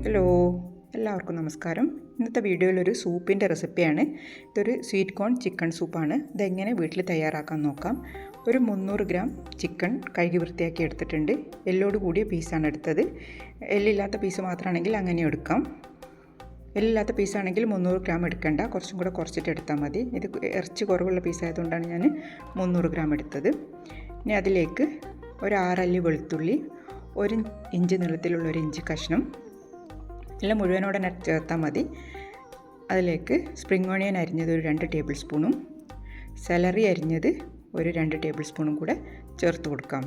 Hello, എല്ലാവർക്കും നമസ്കാരം. ഇന്നത്തെ വീഡിയോയിൽ ഒരു സൂപ്പിൻ്റെ റെസിപ്പിയാണ്. ഇതൊരു സ്വീറ്റ് കോൺ ചിക്കൻ സൂപ്പാണ്. ഇതെങ്ങനെ വീട്ടിൽ തയ്യാറാക്കാൻ നോക്കാം. ഒരു 300 ഗ്രാം ചിക്കൻ കഴുകി വൃത്തിയാക്കി എടുത്തിട്ടുണ്ട്. എല്ലോട് കൂടിയ പീസാണ് എടുത്തത്. എല്ലില്ലാത്ത പീസ് മാത്രമാണെങ്കിൽ അങ്ങനെ എടുക്കാം. എല്ലില്ലാത്ത പീസാണെങ്കിൽ 300 ഗ്രാം എടുക്കണ്ട, കുറച്ചും കൂടെ കുറച്ചിട്ട് എടുത്താൽ മതി. ഇത് ഇറച്ചി കുറവുള്ള പീസായതുകൊണ്ടാണ് ഞാൻ 300 ഗ്രാം എടുത്തത്. ഇനി അതിലേക്ക് ഒരു 6 അല്ലി വെളുത്തുള്ളി, 1 ഇഞ്ച് നീളത്തിലുള്ള 1 ഇഞ്ച് കഷ്ണം എല്ലാം മുഴുവനോടെ ചേർത്താൽ മതി. അതിലേക്ക് സ്പ്രിംഗ് ഓണിയൻ അരിഞ്ഞത് ഒരു 2 ടേബിൾ സ്പൂണും സെലറി അരിഞ്ഞത് ഒരു 2 ടേബിൾ സ്പൂണും കൂടെ ചേർത്ത് കൊടുക്കാം.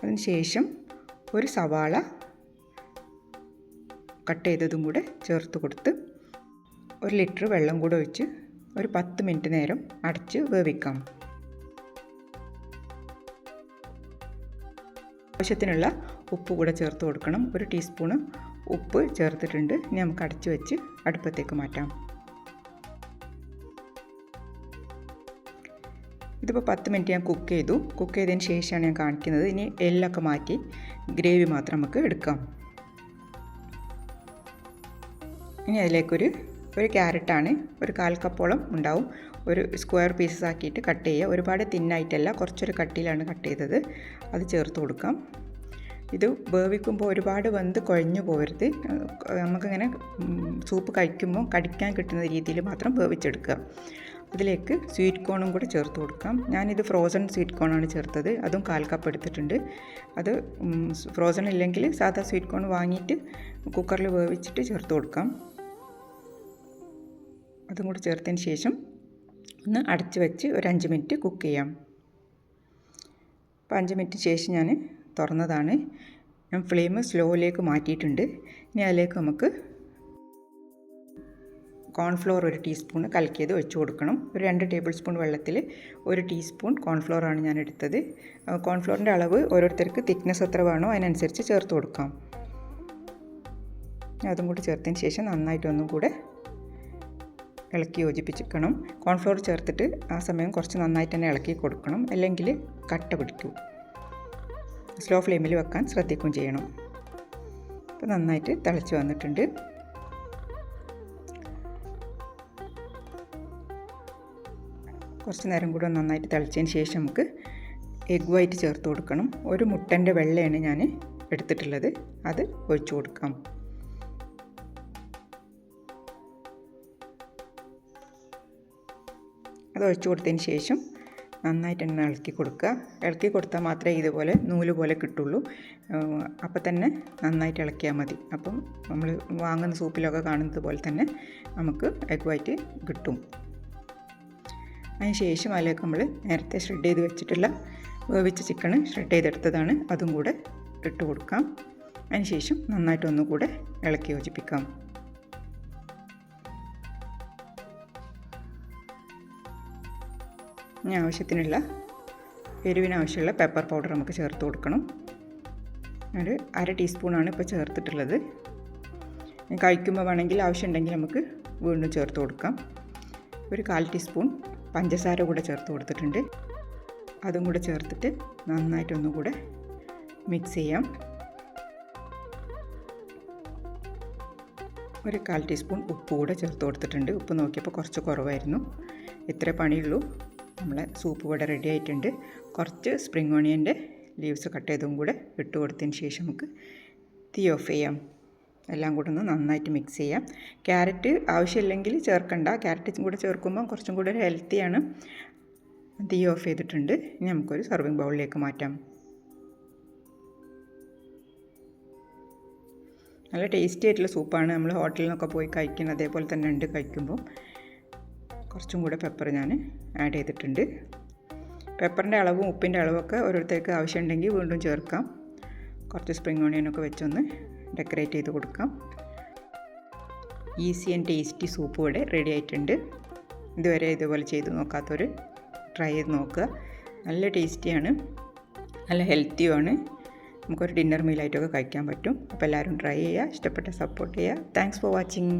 അതിനുശേഷം ഒരു സവാള കട്ട് ചെയ്തതും കൂടെ ചേർത്ത് കൊടുത്ത് 1 ലിറ്റർ വെള്ളം കൂടെ ഒഴിച്ച് ഒരു 10 മിനിറ്റ് നേരം അടച്ച് വേവിക്കാം. ആവശ്യത്തിനുള്ള ഉപ്പ് കൂടെ ചേർത്ത് കൊടുക്കണം. 1 ടീസ്പൂണ് ഉപ്പ് ചേർത്തിട്ടുണ്ട്. ഇനി നമുക്ക് അടച്ചു വെച്ച് അടുപ്പത്തേക്ക് മാറ്റാം. ഇതിപ്പോൾ 10 മിനിറ്റ് ഞാൻ കുക്ക് ചെയ്തതിന് ശേഷമാണ് ഞാൻ കാണിക്കുന്നത്. ഇനി എല്ലൊക്കെ മാറ്റി ഗ്രേവി മാത്രം നമുക്ക് എടുക്കാം. ഇനി അതിലേക്കൊരു ക്യാരറ്റാണ്, ഒരു 1/4 കപ്പോളം ഉണ്ടാവും. ഒരു സ്ക്വയർ പീസസ് ആക്കിയിട്ട് കട്ട് ചെയ്യുക. ഒരുപാട് തിന്നായിട്ടല്ല, കുറച്ചൊരു കട്ടിയിലാണ് കട്ട് ചെയ്തത്. അത് ചേർത്ത് കൊടുക്കാം. ഇത് വേവിക്കുമ്പോൾ ഒരുപാട് വെന്ത് കുഴഞ്ഞു പോകരുത്. നമുക്കിങ്ങനെ സൂപ്പ് കഴിക്കുമ്പോൾ കടിക്കാൻ കിട്ടുന്ന രീതിയിൽ മാത്രം വേവിച്ചെടുക്കുക. അതിലേക്ക് സ്വീറ്റ് കോണും കൂടെ ചേർത്ത് കൊടുക്കാം. ഞാനിത് ഫ്രോസൺ സ്വീറ്റ് കോണാണ് ചേർത്തത്. അതും 1/4 കപ്പ് എടുത്തിട്ടുണ്ട്. അത് ഫ്രോസൺ ഇല്ലെങ്കിൽ സാധാ സ്വീറ്റ് കോൺ വാങ്ങിയിട്ട് കുക്കറിൽ വേവിച്ചിട്ട് ചേർത്ത് കൊടുക്കാം. അതും കൂടി ചേർത്തതിന് ശേഷം ഒന്ന് അടച്ച് വെച്ച് ഒരു 5 മിനിറ്റ് കുക്ക് ചെയ്യാം. അപ്പോൾ 5 മിനിറ്റ് ശേഷം ഞാൻ തുറന്നതാണ്. ഞാൻ ഫ്ലെയിം സ്ലോയിലേക്ക് മാറ്റിയിട്ടുണ്ട്. ഇനി അതിലേക്ക് നമുക്ക് കോൺഫ്ലോർ 1 ടീസ്പൂൺ കലക്കിയത് ഒഴിച്ചു കൊടുക്കണം. ഒരു 2 ടേബിൾ സ്പൂൺ വെള്ളത്തിൽ 1 ടീസ്പൂൺ കോൺഫ്ലോറാണ് ഞാൻ എടുത്തത്. കോൺഫ്ലോറിൻ്റെ അളവ് ഓരോരുത്തർക്ക് തിക്നെസ് എത്ര വേണോ അതിനനുസരിച്ച് ചേർത്ത് കൊടുക്കാം. അതും കൂടി ചേർത്തതിന് ശേഷം നന്നായിട്ടൊന്നും കൂടെ ഇളക്കി യോജിപ്പിച്ചിരിക്കണം. കോൺഫ്ലോർ ചേർത്തിട്ട് ആ സമയം കുറച്ച് നന്നായിട്ട് തന്നെ ഇളക്കി കൊടുക്കണം, അല്ലെങ്കിൽ കട്ട പിടിക്കും. സ്ലോ ഫ്ലെയിമിൽ വെക്കാൻ ശ്രദ്ധിക്കുകയും ചെയ്യണം. അപ്പോൾ നന്നായിട്ട് തിളച്ച് വന്നിട്ടുണ്ട്. കുറച്ച് നേരം കൂടെ നന്നായിട്ട് തിളച്ചതിന് ശേഷം നമുക്ക് എഗ് വൈറ്റ് ചേർത്ത് കൊടുക്കണം. ഒരു മുട്ടൻ്റെ വെള്ളയാണ് ഞാൻ എടുത്തിട്ടുള്ളത്. അത് ഒഴിച്ചു കൊടുക്കാം. അത് ഒഴിച്ചു കൊടുത്തതിന് ശേഷം നന്നായിട്ട് തന്നെ ഇളക്കി കൊടുക്കുക. ഇളക്കി കൊടുത്താൽ മാത്രമേ ഇതുപോലെ നൂല് പോലെ കിട്ടുള്ളൂ. അപ്പോൾ തന്നെ നന്നായിട്ട് ഇളക്കിയാൽ മതി. അപ്പം നമ്മൾ വാങ്ങുന്ന സൂപ്പിലൊക്കെ കാണുന്നത് പോലെ തന്നെ നമുക്ക് എഗ് വൈറ്റ് കിട്ടും. അതിന് ശേഷം അതിലേക്ക് നമ്മൾ നേരത്തെ ഷ്രെഡ് ചെയ്ത് വെച്ചിട്ടുള്ള വേവിച്ച ചിക്കൻ ഷ്രെഡ് ചെയ്തെടുത്തതാണ്, അതും കൂടെ ഇട്ട് കൊടുക്കാം. അതിന് ശേഷം നന്നായിട്ടൊന്നും കൂടെ ഇളക്കി യോജിപ്പിക്കാം. ഇനി ആവശ്യത്തിനുള്ള എരിവിനാവശ്യമുള്ള പെപ്പർ പൗഡർ നമുക്ക് ചേർത്ത് കൊടുക്കണം. ഒരു 1/2 ടീസ്പൂണാണ് ഇപ്പോൾ ചേർത്തിട്ടുള്ളത്. കഴിക്കുമ്പോൾ വേണമെങ്കിൽ ആവശ്യമുണ്ടെങ്കിൽ നമുക്ക് വീണ്ടും ചേർത്ത് കൊടുക്കാം. ഒരു 1/4 ടീസ്പൂൺ പഞ്ചസാര കൂടെ ചേർത്ത് കൊടുത്തിട്ടുണ്ട്. അതും കൂടെ ചേർത്തിട്ട് നന്നായിട്ടൊന്നും കൂടെ മിക്സ് ചെയ്യാം. ഒരു 1/4 ടീസ്പൂൺ ഉപ്പ് കൂടെ ചേർത്ത് കൊടുത്തിട്ടുണ്ട്. ഉപ്പ് നോക്കിയപ്പോൾ കുറച്ച് കുറവായിരുന്നു. ഇത്രേ പണിയുള്ളൂ. നമ്മളെ സൂപ്പ് ഇവിടെ റെഡി ആയിട്ടുണ്ട്. കുറച്ച് സ്പ്രിംഗ് ഓണിയൻ്റെ ലീവ്സ് കട്ട് ചെയ്തതും കൂടെ ഇട്ട് കൊടുത്തതിന് ശേഷം നമുക്ക് തീ ഓഫ് ചെയ്യാം. എല്ലാം കൂടെ ഒന്ന് നന്നായിട്ട് മിക്സ് ചെയ്യാം. ക്യാരറ്റ് ആവശ്യമില്ലെങ്കിൽ ചേർക്കണ്ട. ക്യാരറ്റ് കൂടെ ചേർക്കുമ്പോൾ കുറച്ചും കൂടെ ഹെൽത്തിയാണ്. തീ ഓഫ് ചെയ്തിട്ടുണ്ട്. ഇനി നമുക്കൊരു സർവിങ് ബൗളിലേക്ക് മാറ്റാം. നല്ല ടേസ്റ്റി ആയിട്ടുള്ള സൂപ്പാണ്. നമ്മൾ ഹോട്ടലിൽ നിന്നൊക്കെ പോയി കഴിക്കുന്നത് അതേപോലെ തന്നെ ഉണ്ട്. കഴിക്കുമ്പോൾ കുറച്ചും കൂടെ പെപ്പർ ഞാൻ ആഡ് ചെയ്തിട്ടുണ്ട്. പെപ്പറിൻ്റെ അളവും ഉപ്പിൻ്റെ അളവൊക്കെ ഓരോരുത്തർക്ക് ആവശ്യമുണ്ടെങ്കിൽ വീണ്ടും ചേർക്കാം. കുറച്ച് സ്പ്രിംഗ് ഓണിയനൊക്കെ വെച്ചൊന്ന് ഡെക്കറേറ്റ് ചെയ്ത് കൊടുക്കാം. ഈസി ആൻഡ് ടേസ്റ്റി സൂപ്പ് ഇവിടെ റെഡി ആയിട്ടുണ്ട്. ഇതുവരെ ഇതുപോലെ ചെയ്ത് നോക്കാത്തവർ ട്രൈ ചെയ്ത് നോക്കുക. നല്ല ടേസ്റ്റിയാണ്, നല്ല ഹെൽത്തിയുമാണ്. നമുക്കൊരു ഡിന്നർ മീലായിട്ടൊക്കെ കഴിക്കാൻ പറ്റും. അപ്പോൾ എല്ലാവരും ട്രൈ ചെയ്യുക. ഇഷ്ടപ്പെട്ട സപ്പോർട്ട് ചെയ്യുക. Thanks for watching.